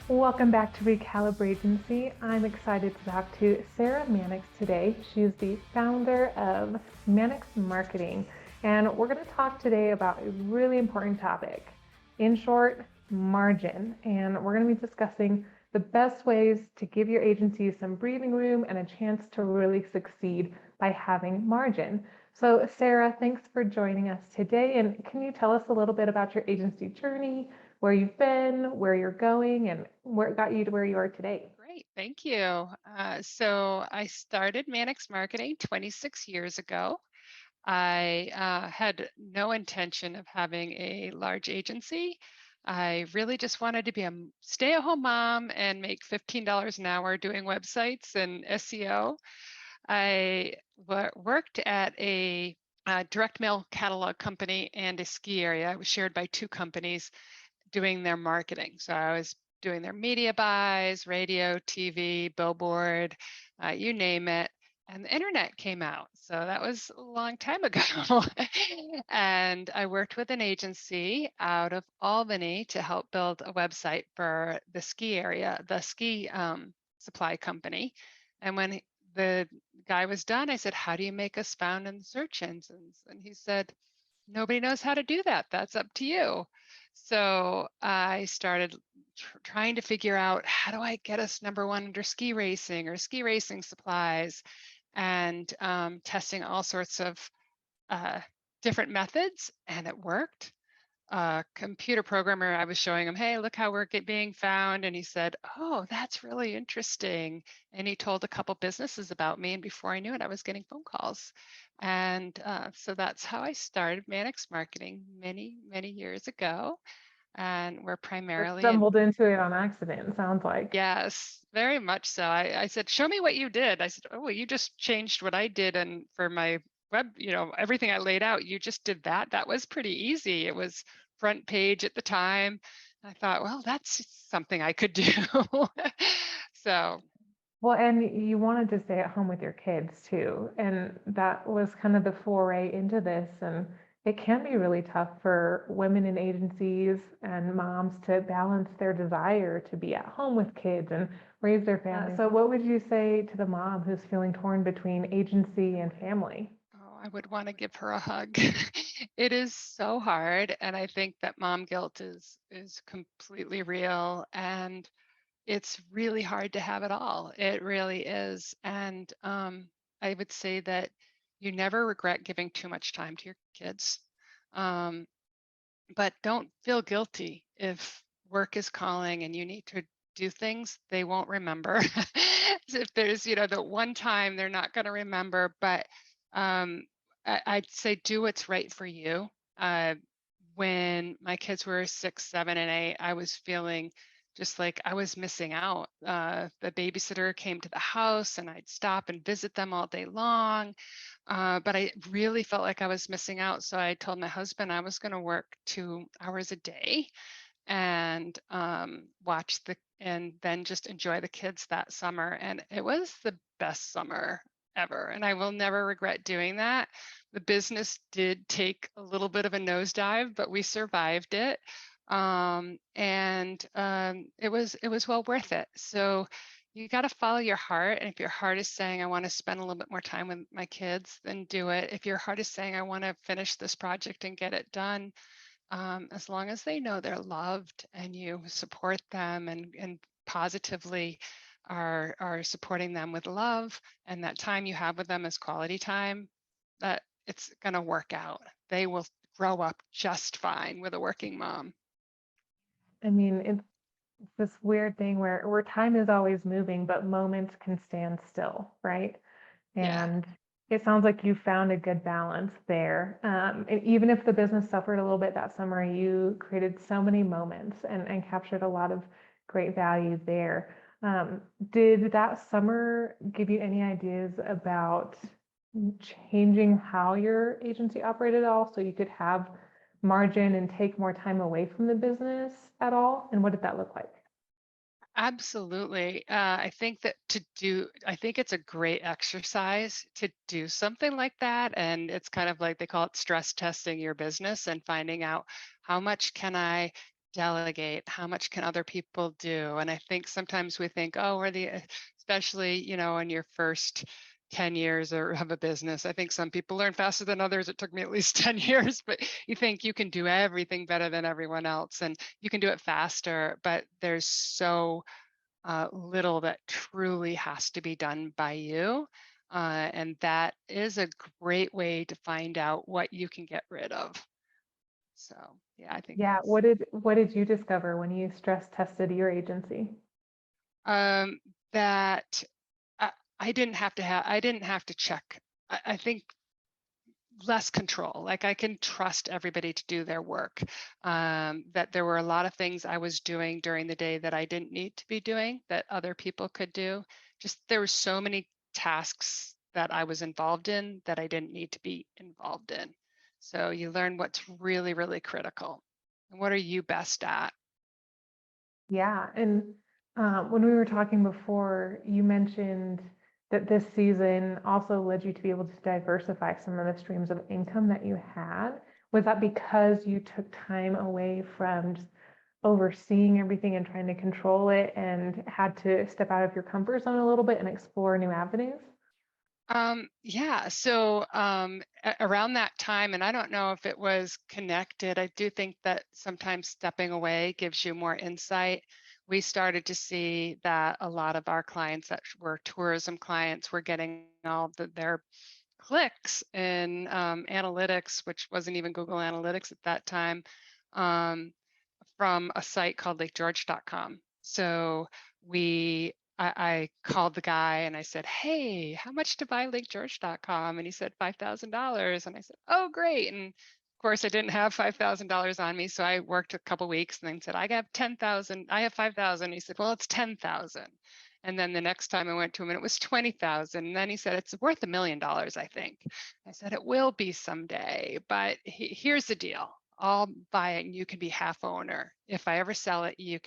Welcome back to Recalibrate Agency. I'm excited to talk to Sara Mannix today. She's the founder of Mannix Marketing, and we're going to talk today about a really important topic. In short, margin. And we're going to be discussing the best ways to give your agency some breathing room and a chance to really succeed by having margin. So, Sara, thanks for joining us today. And can you tell us a little bit about your agency journey, where you've been, where you're going, and what got you to where you are today? Great, thank you. So I started Mannix Marketing 26 years ago. I had no intention of having a large agency. I really just wanted to be a stay-at-home mom and make $15 an hour doing websites and SEO. I worked at a direct mail catalog company and a ski area. I was shared by two companies doing their marketing. So I was doing their media buys, radio, TV, billboard, you name it. And the internet came out. So that was a long time ago. And I worked with an agency out of Albany to help build a website for the ski area, the ski supply company. And when the guy was done, I said, "How do you make us found in the search engines?" And he said, "Nobody knows how to do that. That's up to you." So I started trying to figure out, how do I get us number one under ski racing or ski racing supplies, and testing all sorts of uh, different methods, and it worked. Computer programmer, I was showing him, "Hey, look how we're being found." And he said, "Oh, that's really interesting." And he told a couple businesses about me. And before I knew it, I was getting phone calls. And so that's how I started Mannix Marketing many, many years ago. And we're Or primarily in, stumbled into it on accident, sounds like. yes, very much so. I said, "Show me what you did." I said, "Oh, well, you just changed what I did. And for my web, everything I laid out, you just did that. That was pretty easy. It was front page at the time." I thought, well, that's something I could do. So Well, and you wanted to stay at home with your kids too. And that was kind of the foray into this. And it can be really tough for women in agencies and moms to balance their desire to be at home with kids and raise their family. So, what would you say to the mom who's feeling torn between agency and family? oh, I would want to give her a hug. It is so hard, and I think that mom guilt is completely real, and it's really hard to have it all. It really is. And I would say that you never regret giving too much time to your kids. Um, but don't feel guilty if work is calling and you need to do things they won't remember. If there's, the one time they're not going to remember, but I'd say do what's right for you. When my kids were 6, 7, and 8, I was feeling just like I was missing out. The babysitter came to the house and I'd stop and visit them all day long. But I really felt like I was missing out. So I told my husband I was going to work 2 hours a day and and then just enjoy the kids that summer. And it was the best summer ever. And I will never regret doing that. The business did take a little bit of a nosedive, but we survived it. It was well worth it. So you got to follow your heart. And if your heart is saying, "I want to spend a little bit more time with my kids," then do it. If your heart is saying, "I want to finish this project and get it done," as long as they know they're loved and you support them and positively are supporting them with love, and that time you have with them is quality time, that it's going to work out. They will grow up just fine with a working mom. I mean, it's this weird thing where time is always moving, but moments can stand still, right? Yeah. And it sounds like you found a good balance there. And even if the business suffered a little bit that summer, you created so many moments and captured a lot of great value there. Did that summer give you any ideas about changing how your agency operated at all so you could have margin and take more time away from the business at all? And what did that look like? Absolutely. I think it's a great exercise to do something like that. And it's kind of like they call it stress testing your business and finding out, how much can I delegate? How much can other people do? And I think sometimes we think, oh, especially, in your first 10 years or of a business. I think some people learn faster than others. It took me at least 10 years, but you think you can do everything better than everyone else and you can do it faster, but there's so little that truly has to be done by you. And that is a great way to find out what you can get rid of. So yeah, I think Yeah, that's what did you discover when you stress tested your agency? um, that I, I didn't have to check. I think less control. Like I can trust everybody to do their work. That there were a lot of things I was doing during the day that I didn't need to be doing that other people could do. Just there were so many tasks that I was involved in that I didn't need to be involved in. So you learn what's really, really critical. And what are you best at? Yeah, and when we were talking before, you mentioned that this season also led you to be able to diversify some of the streams of income that you had. Was that because you took time away from just overseeing everything and trying to control it and had to step out of your comfort zone a little bit and explore new avenues? Yeah, so around that time, and I don't know if it was connected, I do think that sometimes stepping away gives you more insight. We started to see that a lot of our clients that were tourism clients were getting all their clicks in analytics, which wasn't even Google Analytics at that time, um, from a site called lakegeorge.com. So I called the guy and I said, hey, how much to buy lakegeorge.com? And he said $5,000. And I said, oh, great. And of course, I didn't have $5,000 on me. So I worked a couple weeks and then said, I have 10,000. I have 5,000. He said, well, it's 10,000. And then the next time I went to him and it was 20,000. And then he said, it's worth $1 million, I think. I said, it will be someday, but here's the deal. I'll buy it and you can be half owner. If I ever sell it, you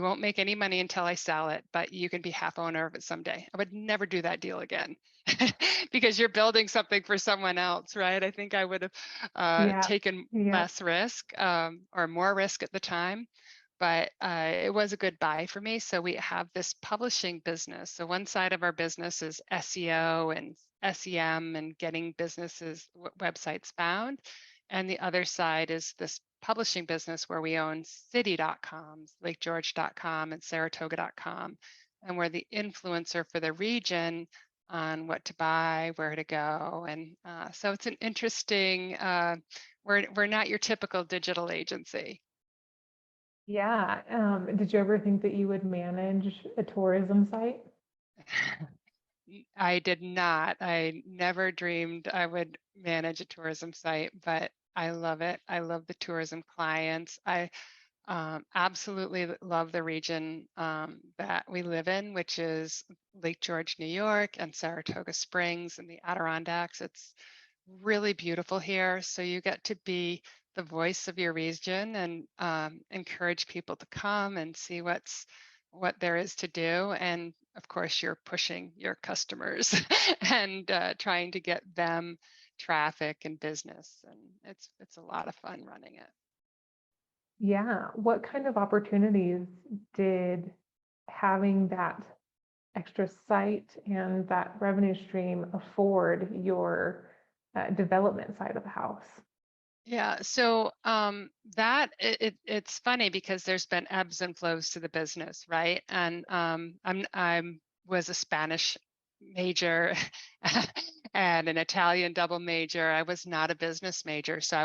won't make any money until I sell it, but you can be half owner of it someday. I would never do that deal again because you're building something for someone else, right? I think I would have Yeah, taken yeah. less risk or more risk at the time, but it was a good buy for me. So we have this publishing business. So one side of our business is SEO and SEM and getting businesses websites found. And the other side is this publishing business where we own city.com, lakegeorge.com, and saratoga.com. And we're the influencer for the region on what to buy, where to go. And so it's an interesting, we're not your typical digital agency. Yeah. Did you ever think that you would manage a tourism site? I did not. I never dreamed I would manage a tourism site, but I love it. I love the tourism clients. I absolutely love the region that we live in, which is Lake George, New York, and Saratoga Springs and the Adirondacks. It's really beautiful here. So you get to be the voice of your region and encourage people to come and see what there is to do. And of course, you're pushing your customers and trying to get them traffic and business. And it's a lot of fun running it. Yeah. What kind of opportunities did having that extra site and that revenue stream afford your development side of the house? Yeah, so it's funny because there's been ebbs and flows to the business, right? And I'm was a Spanish major and an Italian double major. I was not a business major, so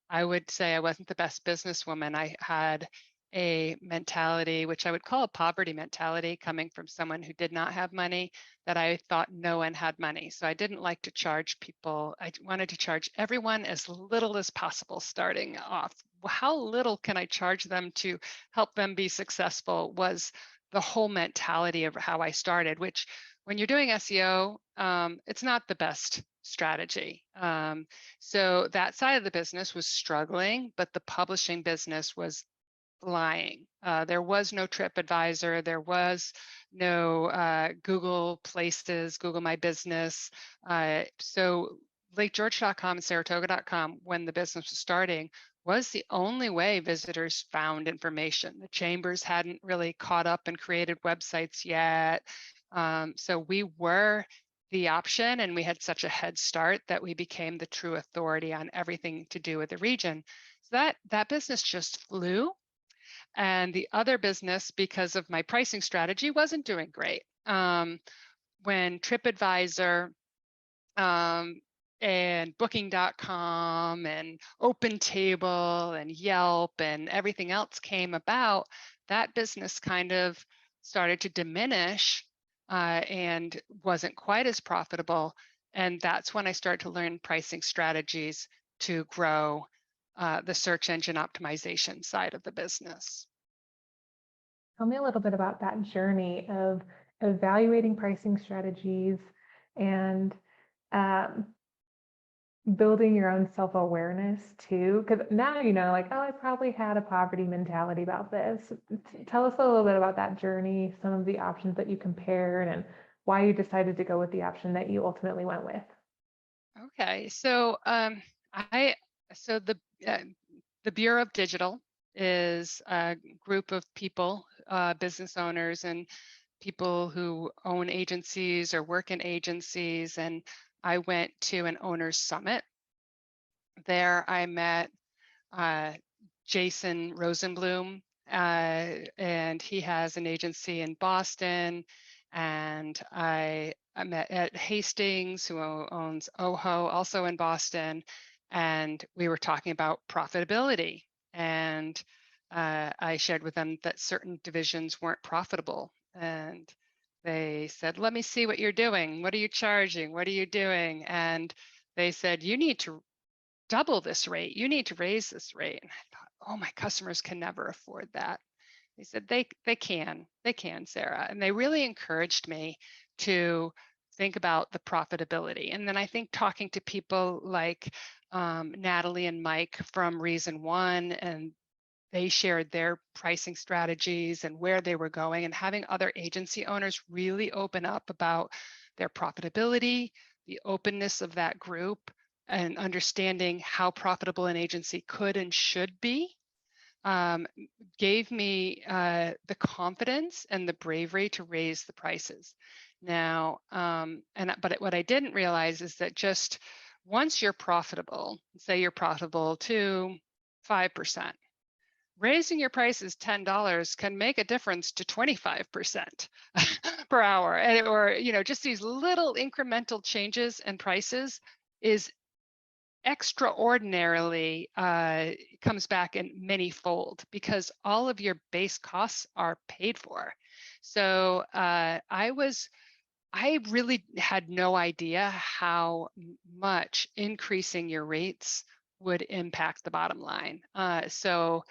I would say I wasn't the best businesswoman. I had a mentality, which I would call a poverty mentality, coming from someone who did not have money, that I thought no one had money. So I didn't like to charge people. I wanted to charge everyone as little as possible starting off. How little can I charge them to help them be successful was the whole mentality of how I started, which when you're doing SEO, it's not the best strategy. So that side of the business was struggling, but the publishing business was flying. There was no TripAdvisor, there was no Google Places, Google My Business. So LakeGeorge.com and Saratoga.com, when the business was starting, was the only way visitors found information. The chambers hadn't really caught up and created websites yet. So we were the option, and we had such a head start that we became the true authority on everything to do with the region. So that business just flew. And the other business, because of my pricing strategy, wasn't doing great. When TripAdvisor um, and Booking.com and OpenTable and Yelp and everything else came about, that business kind of started to diminish and wasn't quite as profitable. And that's when I started to learn pricing strategies to grow the search engine optimization side of the business. Tell me a little bit about that journey of evaluating pricing strategies and um, building your own self-awareness too, because now you know, like, oh, I probably had a poverty mentality about this. Tell us a little bit about that journey, some of the options that you compared, and why you decided to go with the option that you ultimately went with. Okay, so I so uh, the Bureau of Digital is a group of people, business owners, and people who own agencies or work in agencies. And I went to an owners summit. There, I met uh, Jason Rosenblum, and he has an agency in Boston. And I met at Hastings, who owns Oho, also in Boston. And we were talking about profitability. And I shared with them that certain divisions weren't profitable. And they said, let me see what you're doing. What are you charging? What are you doing? And they said, you need to double this rate. You need to raise this rate. And I thought, oh, my customers can never afford that. They said they can, Sarah. And they really encouraged me to think about the profitability. And then I think talking to people like Natalie and Mike from Reason One, and they shared their pricing strategies and where they were going, and having other agency owners really open up about their profitability, the openness of that group, and understanding how profitable an agency could and should be, um, gave me the confidence and the bravery to raise the prices. Now, but what I didn't realize is that just once you're profitable, say you're profitable to 5%, raising your prices $10 can make a difference to 25% per hour. Or, just these little incremental changes in prices is extraordinarily comes back in many fold, because all of your base costs are paid for. So I really had no idea how much increasing your rates would impact the bottom line. So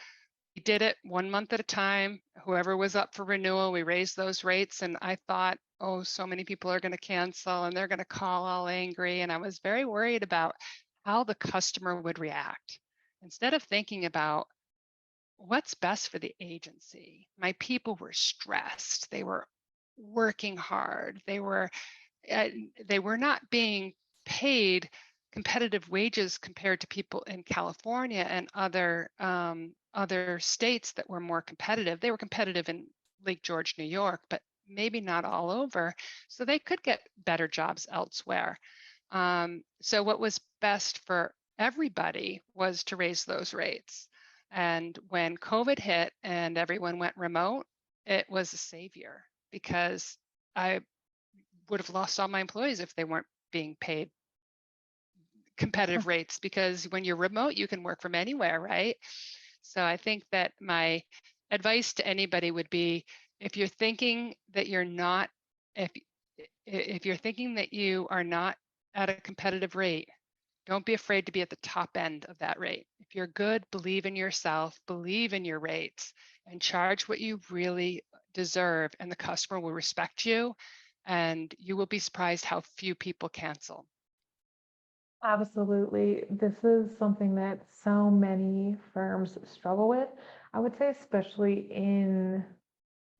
we did it 1 month at a time. Whoever was up for renewal, we raised those rates. And I thought, oh, so many people are going to cancel and they're going to call all angry. And I was very worried about how the customer would react. Instead of thinking about what's best for the agency, my people were stressed. They were working hard. They were not being paid competitive wages compared to people in California and other states that were more competitive. They were competitive in Lake George, New York, but maybe not all over. So they could get better jobs elsewhere. So what was best for everybody was to raise those rates. And when COVID hit and everyone went remote, it was a savior, because I would have lost all my employees if they weren't being paid competitive rates, because when you're remote, you can work from anywhere, right? So I think that my advice to anybody would be, if you're thinking that you're not, if you're thinking that you are not at a competitive rate, don't be afraid to be at the top end of that rate. If you're good, believe in yourself, believe in your rates, and charge what you really deserve, and the customer will respect you, and you will be surprised how few people cancel. Absolutely. This is something that so many firms struggle with. I would say, especially in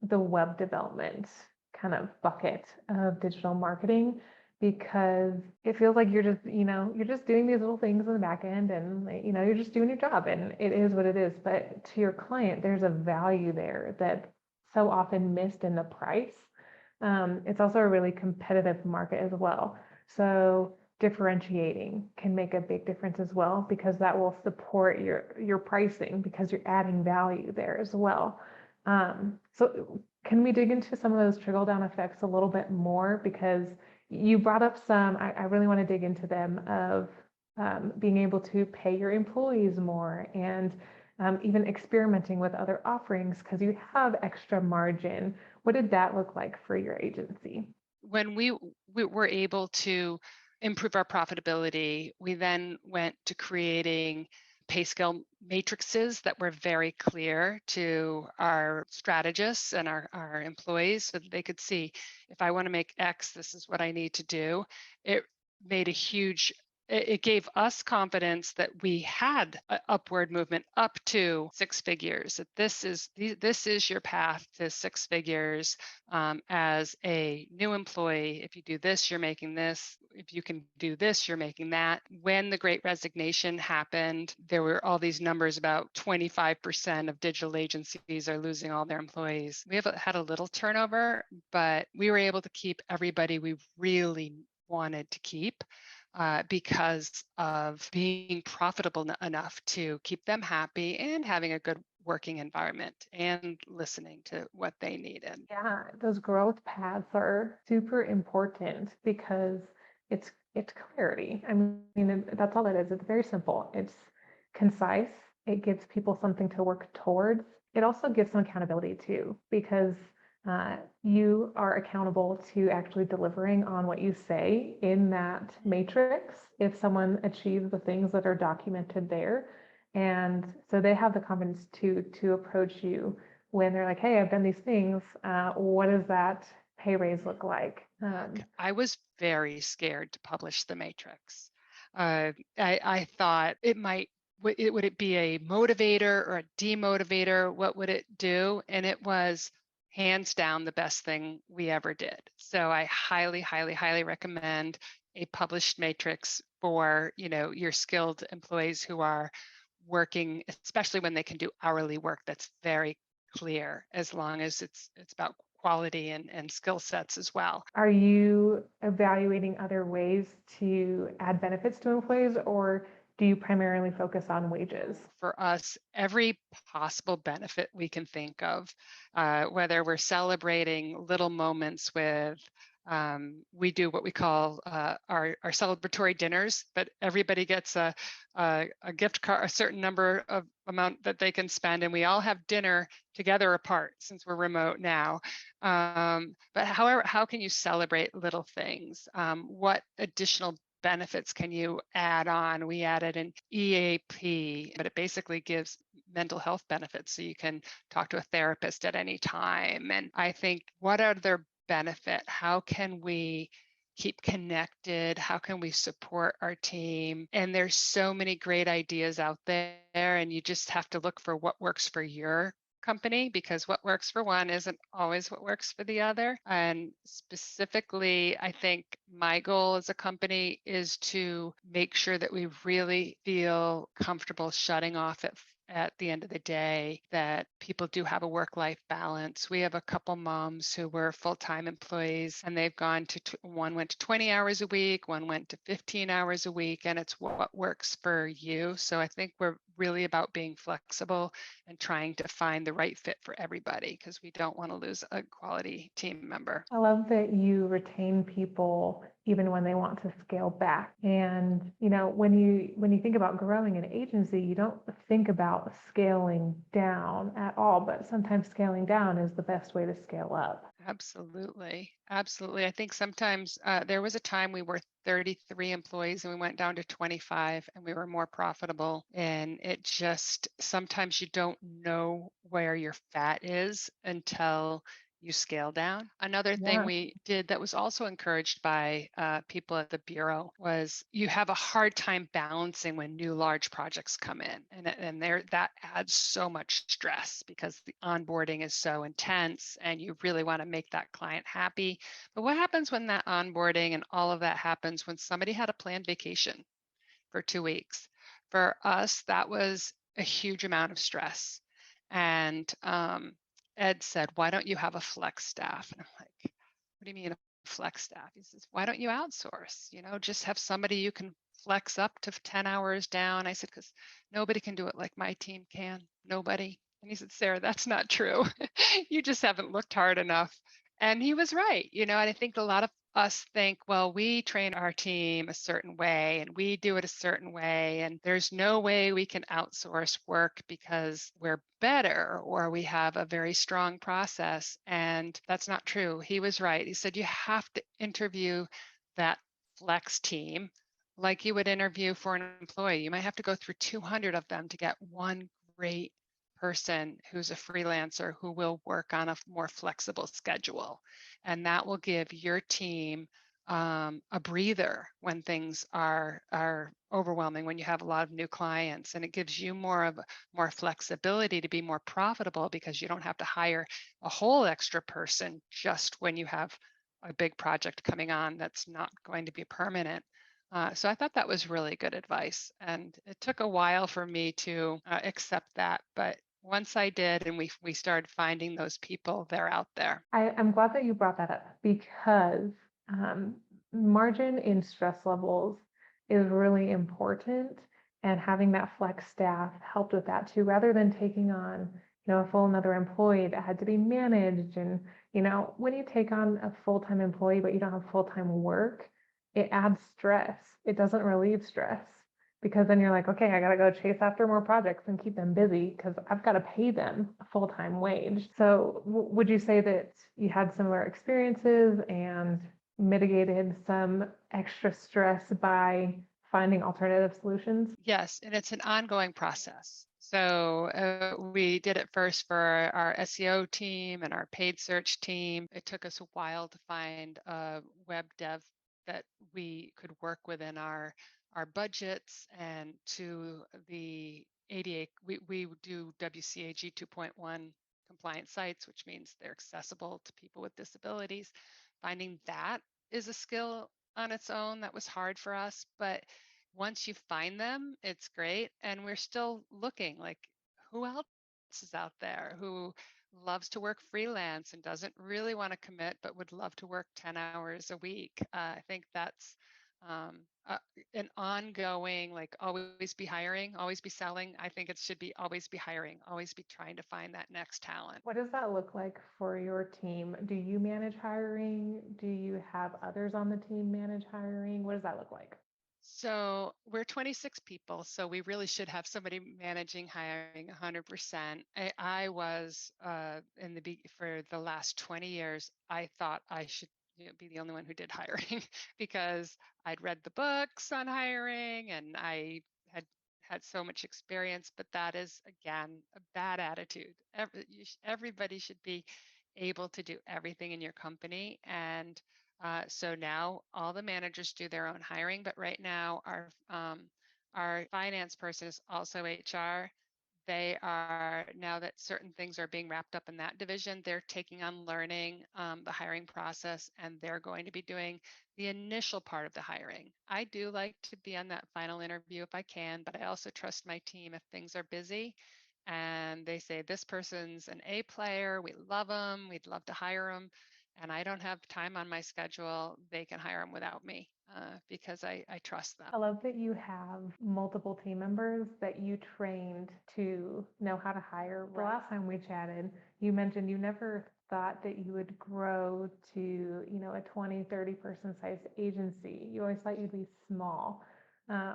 the web development kind of bucket of digital marketing. because it feels like you're just doing these little things in the back end and, you're just doing your job and it is what it is. But to your client, there's a value there that so often missed in the price. It's also a really competitive market as well. So differentiating can make a big difference as well because that will support your pricing because you're adding value there as well. So can we dig into some of those trickle down effects a little bit more? Because you brought up some, I really want to dig into them of being able to pay your employees more and even experimenting with other offerings because you have extra margin. What did that look like for your agency? When we were able to improve our profitability, we then went to creating pay scale matrices that were very clear to our strategists and our employees so that they could see, if I want to make X, this is what I need to do. It made a huge it gave us confidence that we had an upward movement up to six figures, that this is your path to six figures. As a new employee, if you do this, you're making this. If you can do this, you're making that. When the Great Resignation happened, there were all these numbers about 25% of digital agencies are losing all their employees. We have had a little turnover, but we were able to keep everybody we really wanted to keep. Because of being profitable enough to keep them happy and having a good working environment and listening to what they needed. Yeah, those growth paths are super important because it's clarity. I mean, that's all it is. It's very simple. It's concise. It gives people something to work towards. It also gives some accountability too, because you are accountable to actually delivering on what you say in that matrix if someone achieves the things that are documented there. And so they have the confidence to approach you when they're like, hey, I've done these things. What does that pay raise look like? I was very scared to publish the matrix. I thought it might, would it be a motivator or a demotivator? What would it do? And it was hands down the best thing we ever did. So I highly, highly, highly recommend a published matrix for, your skilled employees who are working, especially when they can do hourly work that's very clear, as long as it's about quality and skill sets as well. Are you evaluating other ways to add benefits to employees, or do you primarily focus on wages? For us, every possible benefit we can think of, whether we're celebrating little moments with, we do what we call our celebratory dinners, but everybody gets a gift card, a certain number of amount that they can spend, and we all have dinner together apart since we're remote now. But however, how can you celebrate little things? What additional benefits can you add on? We added an EAP, but it basically gives mental health benefits. So you can talk to a therapist at any time. And I think, what are their benefit? How can we keep connected? How can we support our team? And there's so many great ideas out there, and you just have to look for what works for your company, because what works for one isn't always what works for the other. And specifically, I think my goal as a company is to make sure that we really feel comfortable shutting off at the end of the day, that people do have a work-life balance. We have a couple moms who were full-time employees, and they've gone to, one went to 20 hours a week, one went to 15 hours a week, and it's what works for you. So I think we're really about being flexible and trying to find the right fit for everybody, because we don't want to lose a quality team member. I love that you retain people even when they want to scale back. And when you think about growing an agency, you don't think about scaling down at all, but sometimes scaling down is the best way to scale up. Absolutely. Absolutely. I think sometimes there was a time we were 33 employees and we went down to 25 and we were more profitable. And it just, sometimes you don't know where your fat is until you scale down. Another thing Yeah. we did that was also encouraged by people at the Bureau was you have a hard time balancing when new large projects come in. And there that adds so much stress because the onboarding is so intense and you really want to make that client happy. But what happens when that onboarding and all of that happens when somebody had a planned vacation for 2 weeks? For us, that was a huge amount of stress. And Ed said, "Why don't you have a flex staff?" And I'm like, "What do you mean a flex staff?" He says, "Why don't you outsource? Just have somebody you can flex up to 10 hours down." I said, "Because nobody can do it like my team can. Nobody." And he said, "Sarah, that's not true. You just haven't looked hard enough." And he was right. And I think a lot of us think, well, we train our team a certain way and we do it a certain way, and there's no way we can outsource work because we're better or we have a very strong process. And that's not true. He was right. He said, you have to interview that flex team like you would interview for an employee. You might have to go through 200 of them to get one great person who's a freelancer who will work on a more flexible schedule. And that will give your team a breather when things are overwhelming, when you have a lot of new clients, and it gives you more flexibility to be more profitable because you don't have to hire a whole extra person just when you have a big project coming on that's not going to be permanent. So I thought that was really good advice, and it took a while for me to accept that, but once I did, and we started finding those people, they're out there. I'm glad that you brought that up because um, margin in stress levels is really important, and having that flex staff helped with that too, rather than taking on, a full another employee that had to be managed. And, when you take on a full-time employee, but you don't have full-time work, it adds stress. It doesn't relieve stress because then you're like, okay, I got to go chase after more projects and keep them busy because I've got to pay them a full-time wage. So would you say that you had similar experiences and mitigated some extra stress by finding alternative solutions? Yes, and it's an ongoing process. So we did it first for our SEO team and our paid search team. It took us a while to find a web dev that we could work within our budgets and to the ADA. We do WCAG 2.1 compliant sites, which means they're accessible to people with disabilities. Finding that is a skill on its own that was hard for us, but once you find them, it's great. And we're still looking like who else is out there who loves to work freelance and doesn't really want to commit, but would love to work 10 hours a week. I think that's um, uh, an ongoing, like always be hiring, always be selling. I think it should be always be hiring, always be trying to find that next talent. What does that look like for your team? Do you manage hiring? Do you have others on the team manage hiring? What does that look like? So we're 26 people, so we really should have somebody managing hiring 100%. I was for the last 20 years, I thought I should be the only one who did hiring because I'd read the books on hiring and I had so much experience. But that is again a bad attitude. Everybody should be able to do everything in your company, and so now all the managers do their own hiring, but right now our finance person is also HR. They are, now that certain things are being wrapped up in that division, they're taking on learning the hiring process, and they're going to be doing the initial part of the hiring. I do like to be on that final interview if I can, but I also trust my team if things are busy and they say this person's an A player, we love them, we'd love to hire them, and I don't have time on my schedule, they can hire them without me because I trust them. I love that you have multiple team members that you trained to know how to hire. The last time we chatted, you mentioned you never thought that you would grow to, a 20, 30 person sized agency. You always thought you'd be small.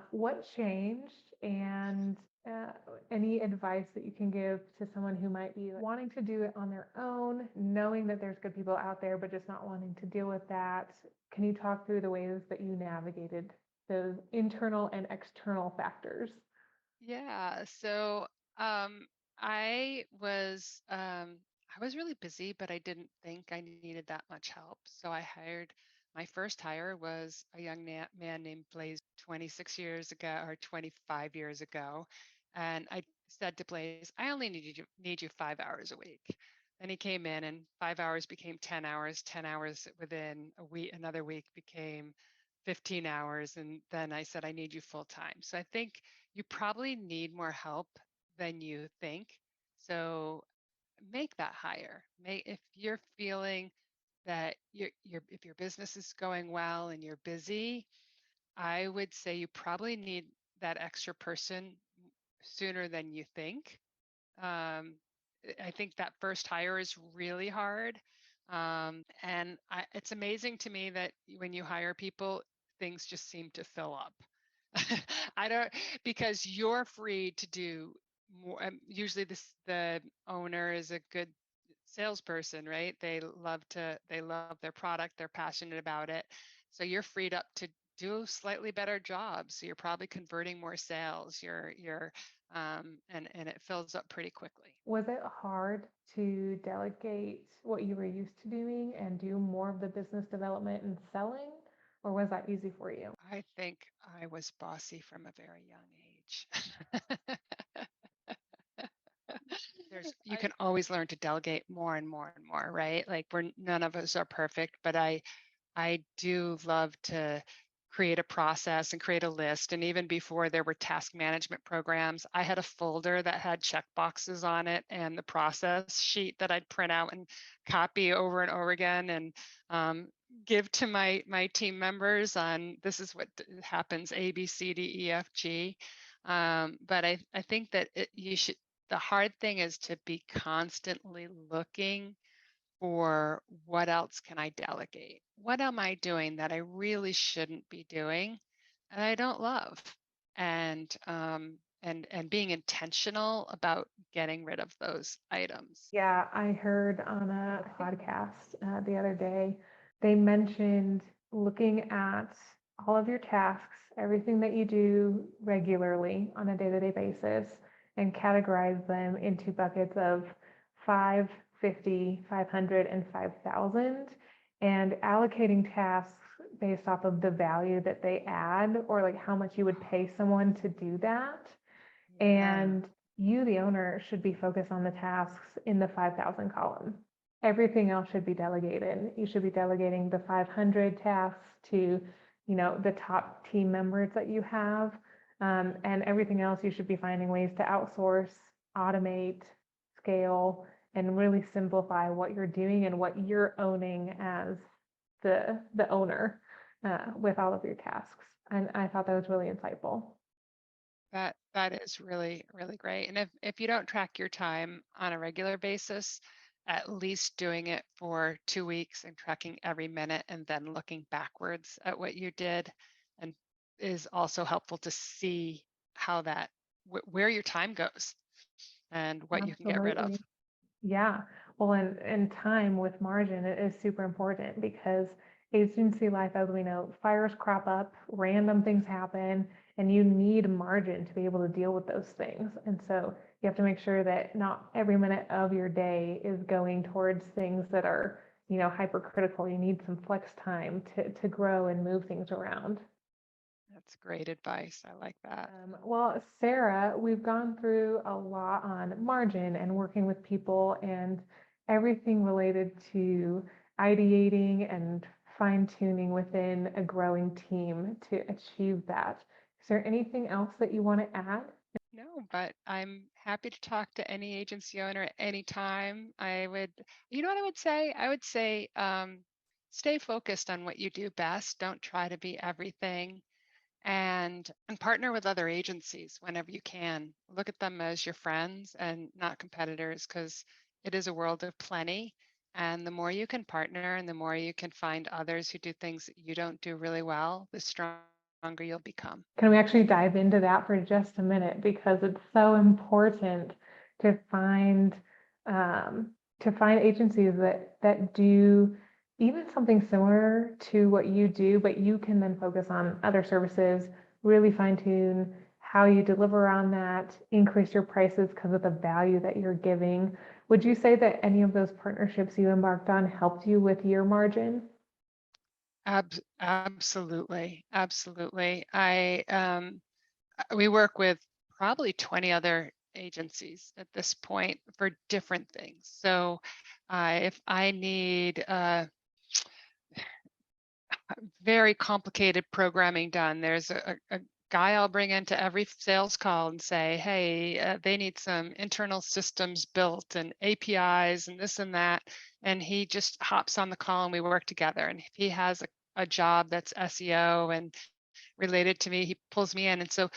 What changed? And uh, any advice that you can give to someone who might be wanting to do it on their own, knowing that there's good people out there, but just not wanting to deal with that? Can you talk through the ways that you navigated those internal and external factors? Yeah, so um, I was I was really busy, but I didn't think I needed that much help. So I hired, my first hire was a young man named Blaze 26 years ago or 25 years ago. And I said to Blaze, I only need you 5 hours a week. Then he came in and 5 hours became 10 hours, 10 hours within a week, another week became 15 hours. And then I said, I need you full time. So I think you probably need more help than you think. So make that higher. Make, if you're feeling that if your business is going well and you're busy, I would say you probably need that extra person sooner than you think. I think that first hire is really hard. And it's amazing to me that when you hire people, things just seem to fill up. I don't, because you're free to do more. Usually the owner is a good salesperson, right? They love their product, they're passionate about it. So you're freed up to do slightly better jobs. So you're probably converting more sales. And it fills up pretty quickly. Was it hard to delegate what you were used to doing and do more of the business development and selling, or was that easy for you? I think I was bossy from a very young age. You can always learn to delegate more and more and more, right? Like none of us are perfect, but I do love to create a process and create a list. And even before there were task management programs, I had a folder that had check boxes on it and the process sheet that I'd print out and copy over and over again and give to my team members on this is what happens, A, B, C, D, E, F, G. But I think that you should, the hard thing is to be constantly looking for what else can I delegate? What am I doing that I really shouldn't be doing and I don't love? And being intentional about getting rid of those items. Yeah, I heard on a podcast the other day, they mentioned looking at all of your tasks, everything that you do regularly on a day-to-day basis, and categorize them into buckets of 5, 50, 500, and 5,000, and allocating tasks based off of the value that they add, or like how much you would pay someone to do that. Yeah. And you, the owner, should be focused on the tasks in the 5,000 column. Everything else should be delegated. You should be delegating the 500 tasks to, the top team members that you have. And everything else you should be finding ways to outsource, automate, scale, and really simplify what you're doing and what you're owning as the owner with all of your tasks. And I thought that was really insightful. That is really, really great. And if you don't track your time on a regular basis, at least doing it for 2 weeks and tracking every minute and then looking backwards at what you did and is also helpful to see how that where your time goes and what you can get rid of. Absolutely. Yeah. Well, and time with margin is super important because agency life, as we know, fires crop up, random things happen, and you need margin to be able to deal with those things. And so you have to make sure that not every minute of your day is going towards things that are, hypercritical. You need some flex time to grow and move things around. That's great advice. I like that. Well, Sarah, we've gone through a lot on margin and working with people and everything related to ideating and fine tuning within a growing team to achieve that. Is there anything else that you want to add? No, but I'm happy to talk to any agency owner at any time. You know what I would say? I would say stay focused on what you do best. Don't try to be everything and partner with other agencies whenever you can. Look at them as your friends and not competitors because it is a world of plenty. And the more you can partner and the more you can find others who do things that you don't do really well, the stronger you'll become. Can we actually dive into that for just a minute because it's so important to find agencies that do even something similar to what you do, but you can then focus on other services, really fine tune how you deliver on that, increase your prices because of the value that you're giving. Would you say that any of those partnerships you embarked on helped you with your margin? Absolutely, absolutely. We work with probably 20 other agencies at this point for different things. So if I need very complicated programming done, there's a guy I'll bring into every sales call and say, hey, they need some internal systems built and APIs and this and that. And he just hops on the call and we work together. And if he has a job that's SEO and related to me, he pulls me in. And so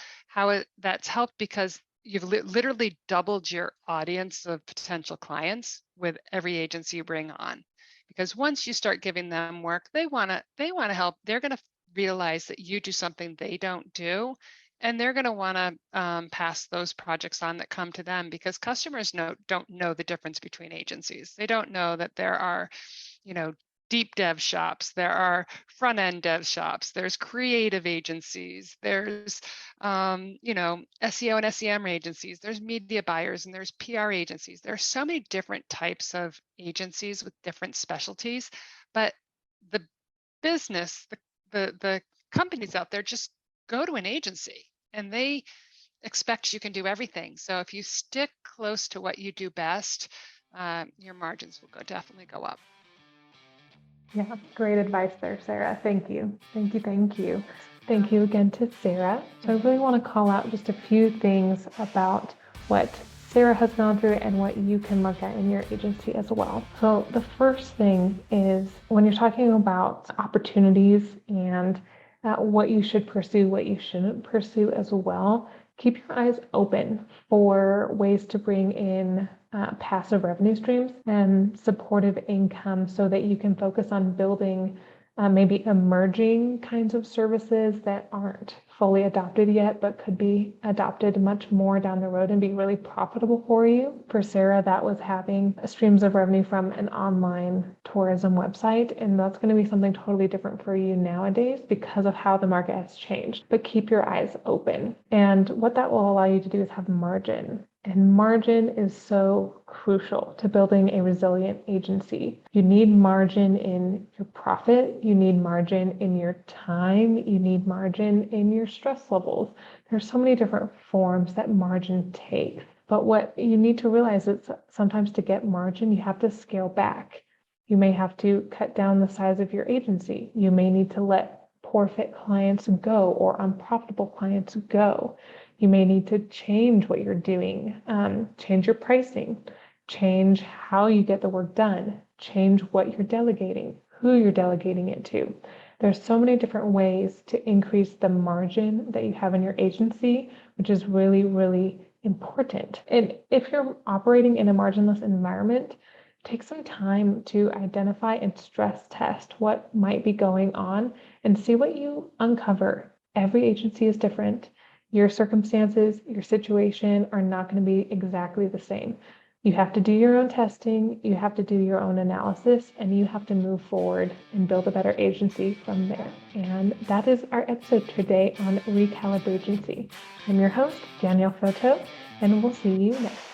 that's helped because you've literally doubled your audience of potential clients with every agency you bring on. Because once you start giving them work, they want to help. They're going to realize that you do something they don't do, and they're going to want to pass those projects on that come to them, because customers don't know the difference between agencies. They don't know that there are, deep dev shops, there are front end dev shops, there's creative agencies, there's SEO and SEM agencies, there's media buyers, and there's PR agencies. There are so many different types of agencies with different specialties, but the business, the companies out there just go to an agency and they expect you can do everything. So if you stick close to what you do best, your margins will definitely go up. Yeah, great advice there, Sara. Thank you. Thank you. Thank you. Thank you again to Sara. So I really want to call out just a few things about what Sara has gone through and what you can look at in your agency as well. So the first thing is when you're talking about opportunities and what you should pursue, what you shouldn't pursue as well, keep your eyes open for ways to bring in passive revenue streams and supportive income so that you can focus on building maybe emerging kinds of services that aren't fully adopted yet, but could be adopted much more down the road and be really profitable for you. For Sara, that was having streams of revenue from an online tourism website, and that's going to be something totally different for you nowadays because of how the market has changed. But keep your eyes open. And what that will allow you to do is have margin. And margin is so crucial to building a resilient agency. You need margin in your profit, you need margin in your time, you need margin in your stress levels. There's so many different forms that margin takes. But what you need to realize is sometimes to get margin, you have to scale back. You may have to cut down the size of your agency. You may need to let poor fit clients go or unprofitable clients go. You may need to change what you're doing, change your pricing, change how you get the work done, change what you're delegating, who you're delegating it to. There's so many different ways to increase the margin that you have in your agency, which is really, really important. And if you're operating in a marginless environment, take some time to identify and stress test what might be going on and see what you uncover. Every agency is different. Your circumstances, your situation are not going to be exactly the same. You have to do your own testing, you have to do your own analysis, and you have to move forward and build a better agency from there. And that is our episode today on Recalibrate Agency. I'm your host, Danielle Foto, and we'll see you next time.